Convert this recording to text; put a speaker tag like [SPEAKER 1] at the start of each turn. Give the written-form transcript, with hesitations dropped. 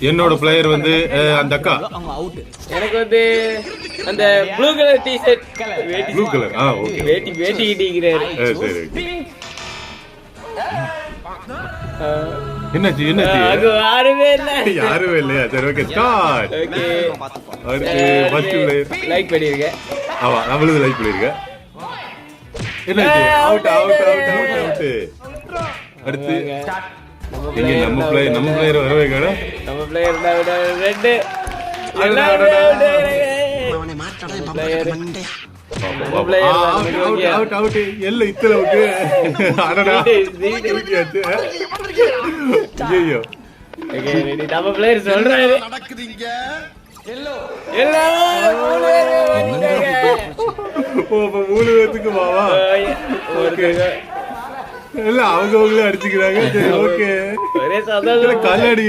[SPEAKER 1] என்னோட பிளேயர் வந்து அந்த அக்கா.
[SPEAKER 2] எனக்கு வந்து அந்த blue colour T-shirt
[SPEAKER 1] blue colour. Okay.
[SPEAKER 2] வேட்டி கிட்டிக்கிறாரு.
[SPEAKER 1] சரி. என்னாச்சு?
[SPEAKER 2] அது யாருமே
[SPEAKER 1] இல்லையா? சரி, ஓகே, ஸ்டார்ட்.
[SPEAKER 2] ஓகே,
[SPEAKER 1] அடுத்து ஃபர்ஸ்ட் பிளேயர்
[SPEAKER 2] லைக் பண்ணிருக்கேன்.
[SPEAKER 1] ஆமா, நம்மளும் லைக் பண்ணிருக்கேன். என்னாச்சு? அவுட். அடுத்து எங்க நம்ம பிளேயர் வரவே காண.
[SPEAKER 2] நம்ம பிளேயர் ரெட்.
[SPEAKER 1] அவுட். எல்ல இத்தல அவுட். அடடா. ஐயோ.
[SPEAKER 2] Okay, ready. நம்ம பிளேயர் சொல்றாரு. நடக்குதுங்க. எல்லோ.
[SPEAKER 1] மூணு பேத்துக்கு மாவா. ஓகே. இல்ல அவங்களே அடிச்சுக்கிறாங்க. சரி, ஓகே.
[SPEAKER 2] ஒரே சந்தோஷம்.
[SPEAKER 1] கல்லடி